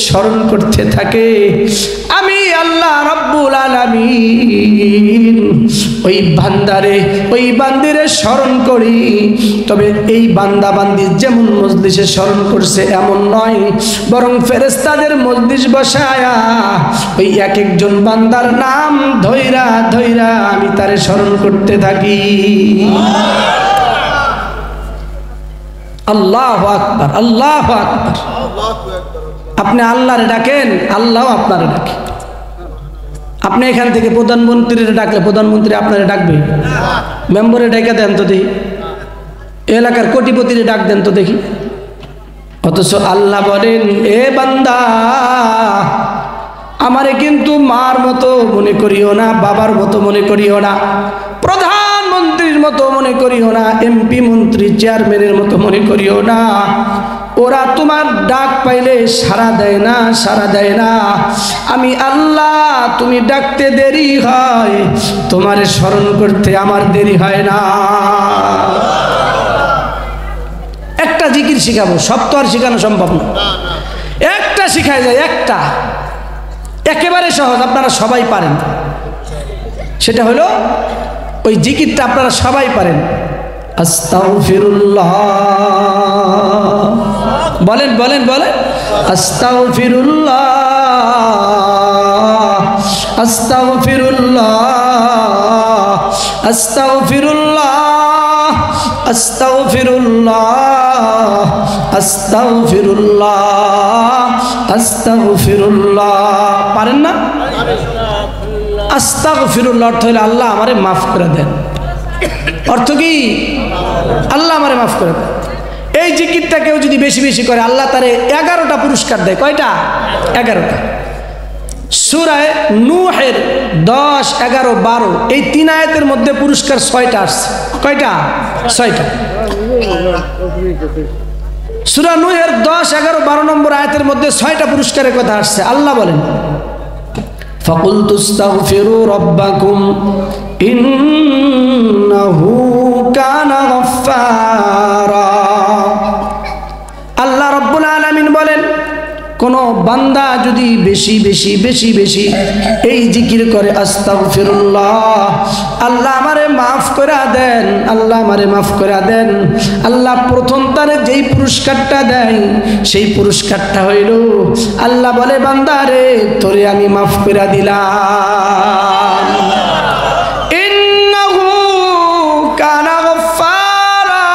স্মরণ করতে থাকে, আমি আল্লাহ রাব্বুল আলামিন ওই বান্দারে ওই বান্দিরে স্মরণ করি। তবে এই বান্দা বান্দি যেমন মজলিসে স্মরণ করছে এমন নয়, বরং ফেরেশতাদের মজলিস বসায়া ওই এক একজন বান্দার নাম ধইরা ধইরা আমি তারে স্মরণ করতে থাকি। আল্লাহু আকবার, আল্লাহু আকবার। আপনি আল্লাহরে ডাকেন, আল্লাহও আপনারে ডাকে। আপনি এখান থেকে প্রধানমন্ত্রীরে ডাকলে প্রধানমন্ত্রী আপনারে ডাকবে? মেম্বারে ডাকা দেন তো দেখি, এলাকার কোটিপতিরে ডাক দেন তো দেখি। অথচ আল্লাহ বলেন, এ বান্দা আমারে কিন্তু মার মতো মনে করিও না, বাবার মতো মনে করিও না, প্রধানমন্ত্রীর মতো মনে করিও না, এমপি মন্ত্রী চেয়ারম্যানের মতো মনে করিও না। ওরা তোমার ডাক পাইলে সাড়া দেয় না, সাড়া দেয় না। আমি আল্লাহ, তুমি ডাকতে দেরি হয়, তোমারে স্মরণ করতে আমার দেরি হয় না। একটা জিকির শিখাবো, সব তো আর শিখানো সম্ভব না। একটা শিখাই যায়, একটা, একেবারে সহজ, আপনারা সবাই পারেন। সেটা হলো ওই জিকিরটা আপনারা সবাই পারেন, আস্তাগফিরুল্লাহ। বলেন বলেন বলেন, আস্তাগফিরুল্লাহ, আস্তাগফিরুল্লাহ, আস্তাগফিরুল্লাহ, আস্তাগফিরুল্লাহ, আস্তাগফিরুল্লাহ, আস্তাগফিরুল্লাহ। পারেন না? আস্তাগফিরুল্লাহ অর্থ হলো আল্লাহ আমারে মাফ করে দেন। অর্থ কি? আল্লাহ আমারে মাফ করে দেন। এই জিকিরটা কেউ যদি বেশি বেশি করে আল্লাহ তারে 11টা পুরস্কার দেয়। কয়টা? 11টা। সূরা নূহের 10, 11, 12 এই 3 আয়াতের মধ্যে পুরস্কার 6টা আসছে। কয়টা? 6টা। সূরা নূহের 10, 11, 12 নম্বর আয়াতের মধ্যে 6টা পুরস্কারের কথা আসছে। আল্লাহ বলেন, ফাকুলতু আস্তাগফিরু রাব্বাকুম ইন্নাহু কানা গাফফারা। আল্লাহ রাব্বুল আলামিন বলেন, কোন বান্দা যদি বেশি বেশি বেশি বেশি এই জিকির করে আস্তাগফিরুল্লাহ, আল্লাহ আমারে মাফ করে দেন, আল্লাহ আমারে মাফ করে দেন। আল্লাহ প্রথম তারে যেই পুরস্কারটা দেয় সেই পুরস্কারটা হইল, আল্লাহ বলে, বান্দা রে তোরে আমি মাফ করে দিলাম। ইন্নাহু কানা গাফফারা।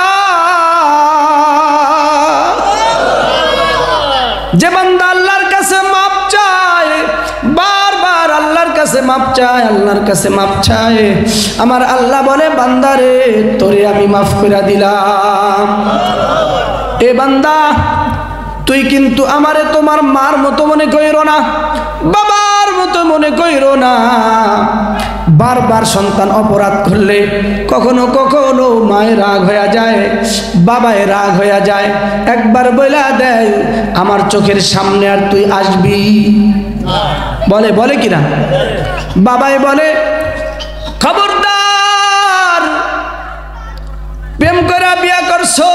যে বান্দা আল্লাহর কাছে মাপ চায়, বারবার আল্লাহর কাছে মাপ চায়, আল্লাহর কাছে মাপ চায়, আমার আল্লাহ বলে, বান্দারে তোরে আমি মাফ করে দিলাম। এ বান্দা, তুই কিন্তু আমারে তোমার মার মতো মনে কইরো না, বাবার মতো মনে কইরো না। বারবার সন্তান অপরাধ করলে কখনো কখনো মায়ের রাগ হয়ে যায়, বাবায় রাগ হয়ে যায়। একবার বইলা দেয়, আমার চোখের সামনে আর তুই আসবি? বলে বলে কিনা? বাবাই বলে, খবরদার, প্রেম করে বিয়া করছো,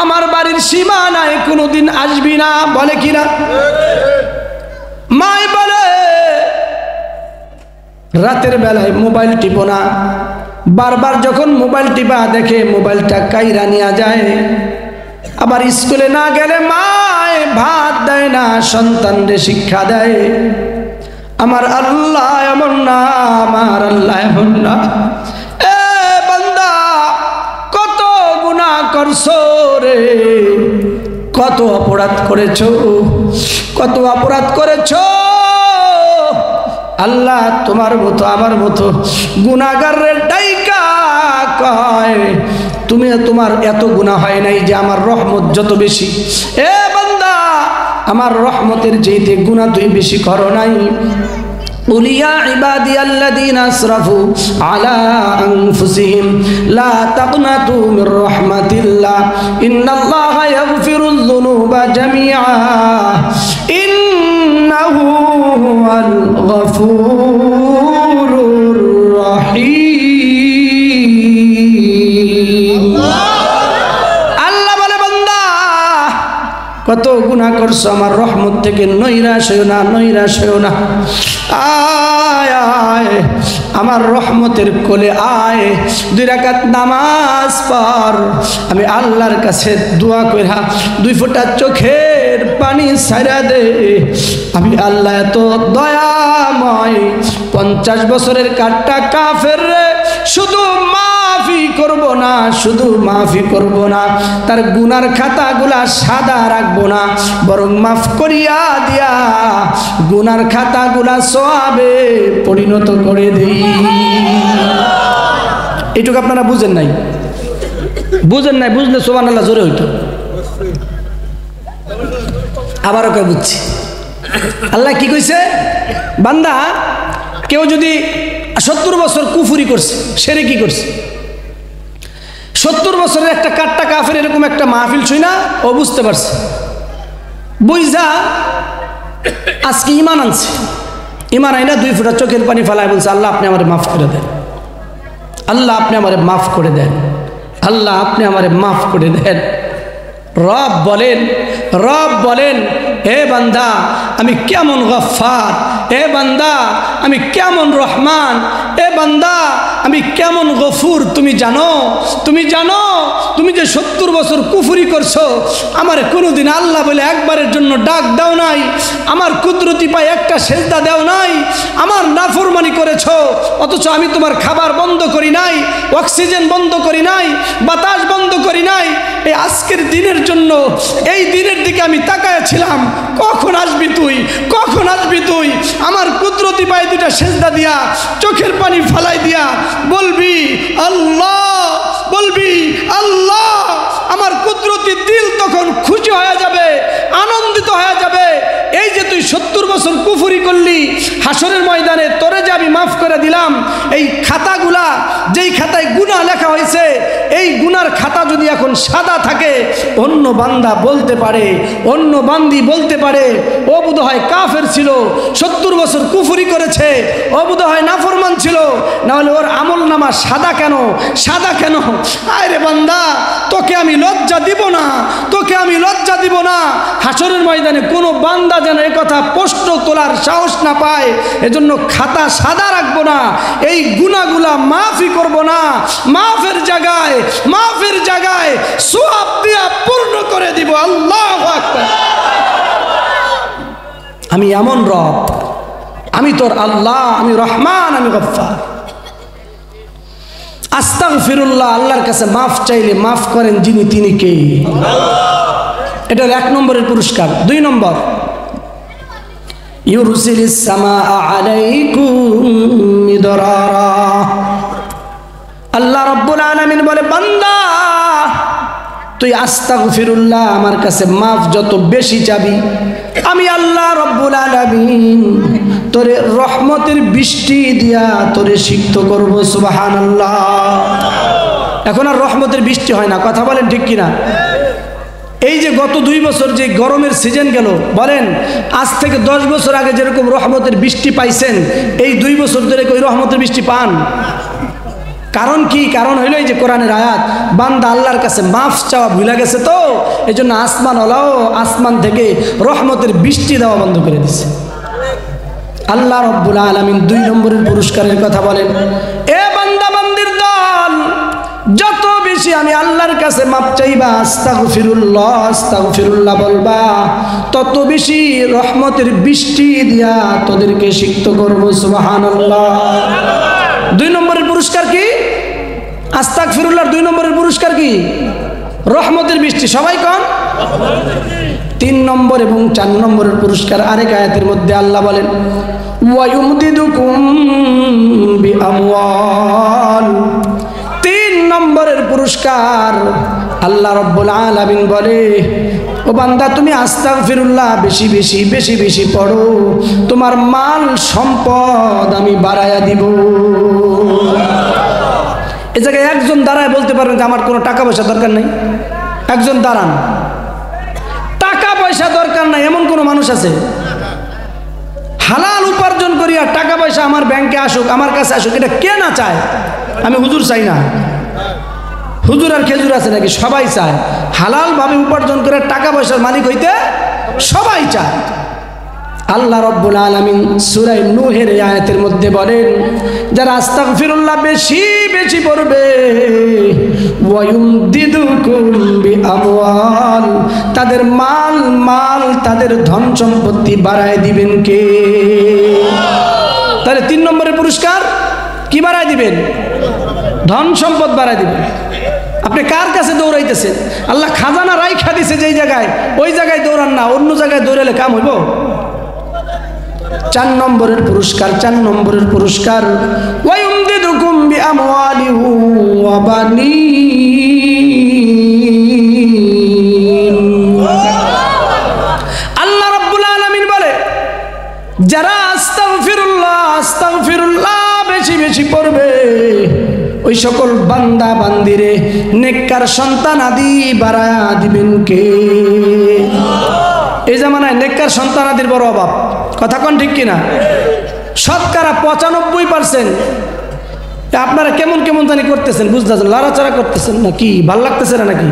আমার বাড়ির সীমানায় কোনোদিন আসবি না। বলে কিনা? মাই বলে, রাতের বেলায় মোবাইল টিপো না। বারবার যখন মোবাইল টিপা দেখে মোবাইলটা কাইরা নিয়ে যায়। আবার স্কুলে না গেলে মায় ভাত দেয় না, সন্তানরে শিক্ষা দেয়। আমার আল্লাহ এমন না, আমার আল্লাহ এমন না। এ বান্দা, কত গুনাহ করছো রে, কত অপরাধ করেছো, কত অপরাধ করেছো। আল্লাহ তোমার মতো আমার মতো গুনাহগারের ডাইকা কয়, তুমি তোমার এত গুনাহ হয় নাই যে আমার রহমত যত বেশি। এ বান্দা, আমার রহমতের চাইতে গুনাহ তুই বেশি করো নাই। قل يا عبادي الذين أسرفوا على أنفسهم لا تقنطوا من رحمة الله إن الله يغفر الذنوب جميعا إنه هو الغفور الرحيم। আল্লাহ বলে, বান্দা কত গুনাহ করছো, আমার রহমত থেকে নৈরাশ হইও না, নৈরাশ হইও না। আয় আয় আমার রহমতের কোলে আয়, 2 রাকাত নামাজ পড়। আমি আল্লাহর কাছে দোয়া কইরা 2 ফোঁটা চোখের পানি ছাইরা দে। আমি আল্লাহ এত দয়াময়, 50 বছরের কাট্টা কাফের রে শুধু মাফি করব না, শুধু মাফি করব না, তার গুনার খাতাগুলা সাদা রাখবো না, বরং মাফ করিয়া দিয়া গুনার খাতাগুলা সওয়াবে পরিণত করে দেই। এইটুকু আপনারা বুঝেন নাই? বুঝেন নাই? বুঝলে সুবহানাল্লাহ জোরে হইতো। আবারও কে বুঝছি। আল্লাহ কি কইছে? বান্দা কেউ যদি 70 বছর কুফরি করছে, শিরকি করছে, 70 বছরের একটা কাট্টা কাফের এরকম একটা মাহফিল শুই না, ও বুঝতে পারছে, বুঝা আজকে ইমান আনছে। ইমান আইনা 2 ফোঁটা চোখের পানি ফেলায় বলছে, আল্লাহ আপনি আমারে মাফ করে দেন, আল্লাহ আপনি আমারে মাফ করে দেন, আল্লাহ আপনি আমারে মাফ করে দেন। রব বলেন, রব বলেন, হে বান্দা আমি কেমন গফফার, হে বান্দা আমি কেমন রহমান, এ বান্দা আমি কেমন গফুর তুমি জানো? তুমি জানো তুমি যে 70 বছর কুফরি করছো, আমার কোনোদিন আল্লাহ বলে একবারের জন্য ডাক দাও নাই, আমার কুদরতি পায়ে একটা সেজদা দাও নাই, আমার নাফরমানি করেছো, অথচ আমি তোমার খাবার বন্ধ করি নাই, অক্সিজেন বন্ধ করি নাই, বাতাস বন্ধ করি নাই। এই আজকের দিনের জন্য, এই দিনের দিকে আমি তাকায়াছিলাম, কখন আসবি তুই, কখন আসবি তুই? আমার কুদরতি পায়ে 2টা সেজদা দিয়া চোখের পানি ফালাই দিয়া বলবি আল্লাহ, বলবি আল্লাহ। আমার কুদরতি দিল তখন খুশি হয়ে যাবে, আনন্দিত হয়ে যাবে। এই যে তুই 70 বছর কুফরি করলি, হাসরের ময়দানে তোরে যে আমি মাফ করে দিলাম, এই খাতাগুলা, যেই খাতায় গুনাহ লেখা হয়েছে, এই গুনার খাতা যদি এখন সাদা থাকে, অন্য বান্দা বলতে পারে, অন্য বান্দি বলতে পারে, ও বোধহয় কাফের ছিল, 70 বছর কুফরি করেছে, ও বোধহয় নাফরমান ছিল, না হলে ওর আমল নামা সাদা কেন, সাদা কেন? আরে বান্দা তোকে আমি লজ্জা দিব না, তোকে আমি লজ্জা দিব না। হাসরের ময়দানে কোনো বান্দা যেন এই কথা প্রশ্ন তোলার সাহস না পায়, এজন্য খাতা সাদা রাখবো না, এই গুনাহগুলা মাফই করব না, মাফের জায়গায়, মাফের জায়গায় সওয়াব দিয়া পূর্ণ করে দিব। আল্লাহু আকবার। আমি এমন রব, আমি তোর আল্লাহ, আমি রহমান, আমি গফফার। আস্তাগফিরুল্লাহ, আল্লাহর কাছে মাফ চাইলে মাফ করেন যিনি, তিনি কে? এটার 1 নম্বরের পুরস্কার। 2 নম্বর, ইউরসিলিস সামাআ আলাইকুম মিদরারা। আল্লাহ রাব্বুল আলামিন বলে, বান্দা তুই আস্তাগফিরুল্লাহ, আমার কাছে মাফ যত বেশি চাবি, আমি আল্লাহ রাব্বুল আলামিন তোরে রহমতের বৃষ্টি দিয়া তোরে সিক্ত করব। সুবহানাল্লাহ। এখন আর রহমতের বৃষ্টি হয় না, কথা বলেন ঠিক কিনা? এই যে গত 2 বছর যে গরমের সিজন গেল, বলেন আজ থেকে 10 বছর আগে যেরকম রহমতের বৃষ্টি পাইছেন, এই 2 বছর ধরে কই রহমতের বৃষ্টি পান? কারণ কি? কারণ হইল এই যে কোরআনের আয়াত, বান্দা আল্লাহর কাছে মাফ চাওয়া ভুলে গেছে, তো এই জন্য আসমানওয়ালাও আসমান থেকে রহমতের বৃষ্টি দেওয়া বন্ধ করে দিছে। আল্লাহ রাব্বুল আলামিন 2 নম্বরের পুরস্কারের কথা বলেন, এ বান্দা বান্দির দল, যত বেশি আমি আল্লাহর কাছে মাপ চাইবা, আস্তাগফিরুল্লাহ আস্তাগফিরুল্লাহ বলবা, তত বেশি রহমতের বৃষ্টি দিয়া তোদেরকে সিক্ত করব। সুবহানাল্লাহ। 2 নম্বরের পুরস্কার কি? আস্তাগফিরুল্লাহর 2 নম্বরের পুরস্কার কি? রহমতের বৃষ্টি। সবাই কোন? 3 নম্বর এবং 4 নম্বরের পুরস্কার আরেক আয়াতের মধ্যে আল্লাহ বলেন, ওয়ায়ুমদিদুকুম বিআমওয়াল। 3 নম্বরের পুরস্কার আল্লাহ রাব্বুল আলামিন বলে, ও বান্দা তুমি আস্তাগফিরুল্লাহ বেশি বেশি বেশি বেশি পড়ো, তোমার মাল সম্পদ আমি বাড়ায়া দিব। এ জায়গায় একজন দাঁড়ায় বলতে পারবেন যে আমার কোনো টাকা পয়সা দরকার নেই? একজন দাঁড়ান, টাকা পয়সা দরকার নাই এমন কোনো মানুষ আছে? হালাল উপার্জন করিয়া টাকা পয়সা আমার ব্যাংকে আসুক, আমার কাছে আসুক, এটা কে না চায়? আমি হুজুর চাই না। হুজুর আর খেজুর আছে নাকি? সবাই চায় হালালভাবে উপার্জন করে টাকা পয়সার মালিক হইতে, সবাই চায়। আল্লাহ রাব্বুল আলামিন সূরা নূহের আয়াতের মধ্যে বলেন, যারা আস্তাগফিরুল্লাহ বেশি বেশি পড়বে, ওয়ায়ুমদিদুকুম বিআমওয়াল, তাদের মাল তাদের ধন সম্পত্তি বাড়ায় দিবেন কে? তাহলে 3 নম্বরের পুরস্কার কি বাড়ায় দিবেন? ধন সম্পদ বাড়ায় দিবেন। আপনি কার কাছে দৌড়াইতেছেন? আল্লাহ খাজানা রাইখা দিছে যেই জায়গায়, ওই জায়গায় দৌড়ান না, অন্য জায়গায় দৌড়ালে কাম হইব? 4 নম্বরের পুরস্কার ওয়ায়ুমদিদুকুম বিআমওয়ালিহি ওয়া বানিন। আল্লাহ রাব্বুল আলামিন বলে, যারা আস্তাগফিরুল্লাহ বেশি বেশি পড়বে, ওই সকল বান্দা বান্দিরে নেককার সন্তান আদি বাড়ায়া দিবেন কে? এই জামানায় নেককার সন্তান আদির বড় অভাব, কথা কোন ঠিক কিনা? শতকরা 95%। আপনারা কেমন কেমন জানি করতেছেন, বুঝতেছেন, লড়াচড়া করতেছেন নাকি? ভাল লাগতেছে না নাকি?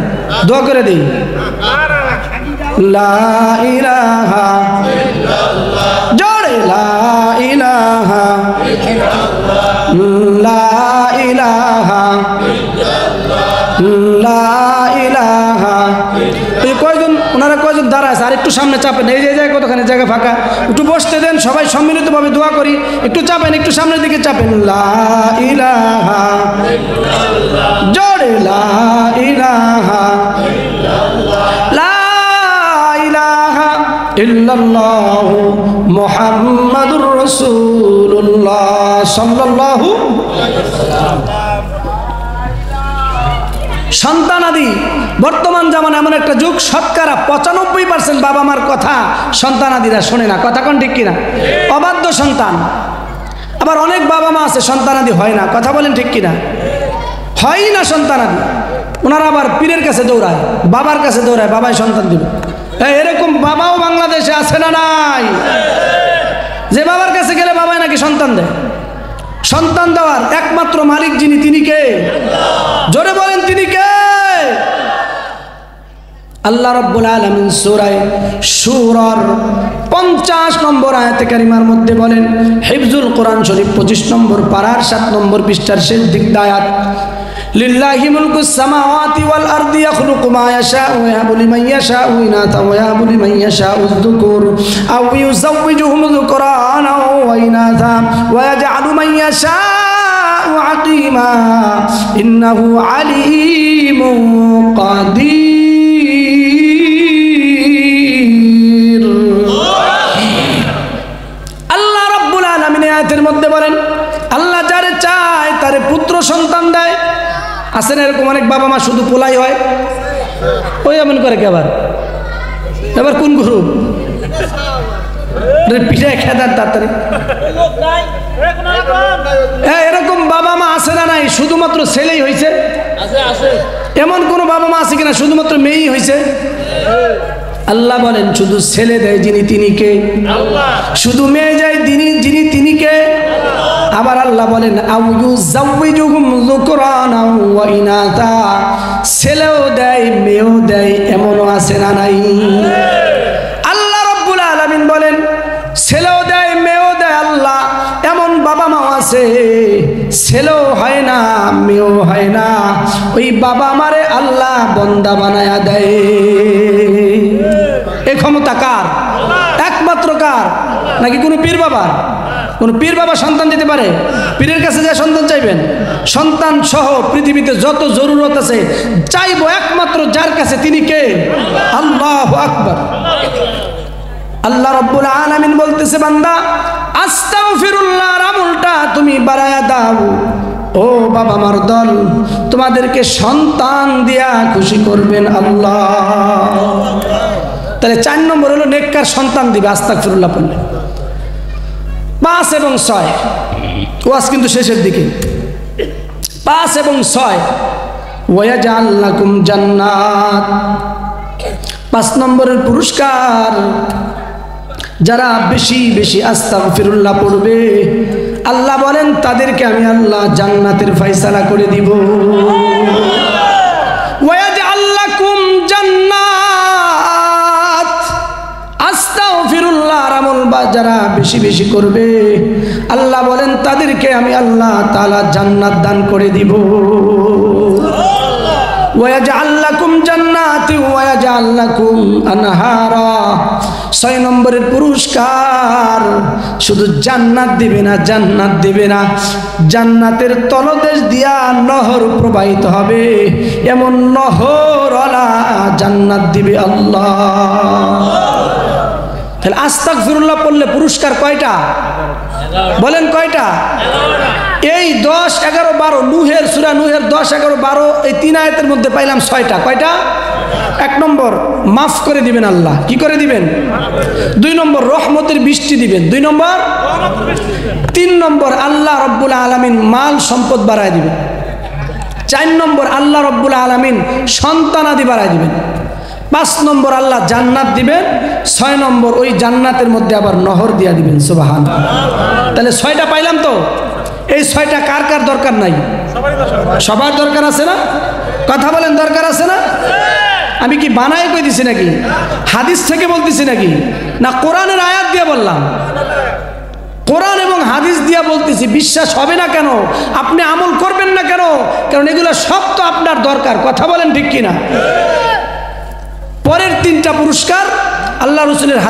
দোয়া করে দিই, লা ইলাহা ইল্লাল্লাহ, জোরে লা ইলাহা ইল্লাল্লাহ, লা ইলাহা ইল্লাল্লাহ, লা ইলাহা। এই কয়জন, ওনারা কয়জন দাঁড়ায় আছে? আর একটু সামনে চাপেন, এই যে জায়গা কতখানি জায়গা ফাঁকা, একটু বসতে দেন, সবাই সম্মিলিতভাবে দোয়া করি। একটু চাপেন, একটু সামনের দিকে চাপেন, লা ইলাহা ইল্লাল্লাহ, জোরে লা ইলাহা ইল্লাল্লাহ, লা ইলাহা ইল্লাল্লাহ মুহাম্মাদুর রাসূলুল্লাহ সাল্লাল্লাহু আলাইহি ওয়াসাল্লাম। সন্তানাদি বর্তমান জামানা এমন একটা যুগ, শতকরা 95% বাবা মার কথা সন্তানাদিরা শোনে না, কথা কোন ঠিক কিনা? অবাধ্য সন্তান। আবার অনেক বাবা মা আছে সন্তানাদি হয় না, কথা বলেন ঠিক কিনা? হয় না সন্তানাদি। ওনারা আবার পীরের কাছে দৌড়ায়, বাবার কাছে দৌড়ায়, বাবাই সন্তান দিবে। এরকম বাবাও বাংলাদেশে আছে না নাই? যে বাবার কাছে গেলে বাবাই নাকি সন্তান দেয়। সন্তান দেওয়ার একমাত্র মালিক যিনি, তিনি কে? জোরে বলেন, তিনি কে? আল্লাহ রাব্বুল আলামিন সূরা শূরার 50 নম্বর আয়াতে কারিমার মধ্যে বলেন, হিফজুল কোরআন শরীফ 25 নম্বর পারার 7 নম্বর পৃষ্ঠার শেষ দিক আয়াত, লিল্লাহি মুলকুস সামাওয়াতি ওয়াল আরদি ইয়াখলুকু মা ইয়াশাউ ওয়া ইয়াহাবু লিমান ইয়াশাউ ইনাতা ওয়া ইয়াহাবু লিমান ইয়াশাউ যুকুর আও ইউযাওwijuhum যুকরানা ওয়া ইনাতা ওয়া ইয়াজআলু মান ইয়াশাউ আকিমা ইন্নাহু আলীমুন কাদির। আল্লাহ রাব্বুল আলামিন আয়াতের মধ্যে বলেন, আল্লাহ যারে চায় তারে পুত্র সন্তান দেয়। আছেন এরকম অনেক বাবা মা, শুধু পোলাই হয়। ওই এমন করে কে? এবার কোন গ্রুপ? পিঠে খেদার তাড়াতাড়ি। এরকম বাবা মা আছে না নাই? শুধুমাত্র ছেলেই হয়েছে? এমন কোন বাবা মা আছে কিনা শুধুমাত্র মেয়েই হয়েছে? আল্লাহ বলেন, শুধু ছেলে দেয় যিনি, তিনি কে? শুধু মেয়ে যায় যিনি, তিনি কে? আবার আল্লাহ বলেন, আও ইউযাওwijuhum যুকরানা ওয়া ইনাতা, ছেলেও দেয় মেয়েও দেয়, এমনও আছে না নাই? আল্লাহ রাব্বুল আলামিন বলেন, ছেলেও দেয় মেয়েও দেয় আল্লাহ। এমন বাবা মা আছে, ছেলেও হয় না মেয়েও হয় না, ওই বাবা মারে আল্লাহ বন্দা বানায়া দেয়। এই ক্ষমতা কার? একমাত্র কার? নাকি কোনো পীর বাবার? কোন পীর বাবা সন্তান দিতে পারে? পীরের কাছে যা সন্তান চাইবেন? সন্তান সহ পৃথিবীতে যত জরুরত আছে চাইবো একমাত্র যার কাছে, তিনি কে? আল্লাহু আকবার। আল্লাহ রাব্বুল আলামিন বলতেছে, বান্দা আস্তাগফিরুল্লাহর আমলটা তুমি বাড়ায়া দাও। ও বাবা মার দল, তোমাদেরকে সন্তান দিয়া খুশি করবেন আল্লাহ। তাহলে 4 নম্বর হলো নেককার সন্তান দিবে আস্তাগফিরুল্লাহ পড়লে। 5 এবং 6, ওয়াজ কিন্তু শেষের দিকে। 5 এবং 6, ওয়ায়াজআল লাকুম জান্নাত। 5 নম্বরের পুরস্কার, যারা বেশি বেশি আস্তাগফিরুল্লাহ পড়বে, আল্লাহ বলেন তাদেরকে আমি আল্লাহ জান্নাতের ফয়সালা করে দিব। যারা বেশি বেশি করবে আল্লাহ বলেন তাদেরকে আমি আল্লাহ তাআলা জান্নাত দান করে দিব। ওয়াজআল লাকুম জান্নাতি ওয়াজআল লাকুম আনহারা। 6 নম্বরের পুরস্কার শুধু জান্নাত দিবে না, জান্নাত দিবে না, জান্নাতের তলদেশ দিয়া নহর প্রবাহিত হবে, এমন নহরওয়ালা জান্নাত দিবে আল্লাহ। তাহলে আস্তাগফিরুল্লাহ পড়লে পুরস্কার কয়টা বলেন? কয়টা? এই 10, 11, 12 নূহের সূরা নূহের 10, 11, 12 এই 3 আয়াতের মধ্যে পাইলাম 6টা। কয়টা? 1 নম্বর মাফ করে দিবেন আল্লাহ। কি করে দিবেন? 2 নম্বর রহমতের বৃষ্টি দিবেন। 2 নম্বর 3 নম্বর আল্লাহ রব্বুল আলামিন মাল সম্পদ বাড়ায় দিবেন। 4 নম্বর আল্লাহ রব্বুল আলামিন সন্তানাদি বাড়ায় দিবেন। 5 নম্বর আল্লাহ জান্নাত দিবেন। 6 নম্বর ওই জান্নাতের মধ্যে আবার নহর দিয়া দিবেন। সুবহানাল্লাহ। তাহলে 6টা পাইলাম তো। এই 6টা কার কার দরকার নাই? সবার দরকার আছে না? কথা বলেন, দরকার আছে না? আমি কি বানাই কই দিছি নাকি? হাদিস থেকে বলতেছি নাকি? না কোরআনের আয়াত দিয়ে বললাম? কোরআন এবং হাদিস দিয়ে বলতেছি। বিশ্বাস হবে না কেন? আপনি আমল করবেন না কেন? কারণ এগুলো সব তো আপনার দরকার। কথা বলেন ঠিক কিনা? পরের 3টা পুরস্কার আল্লাহ রাসূলের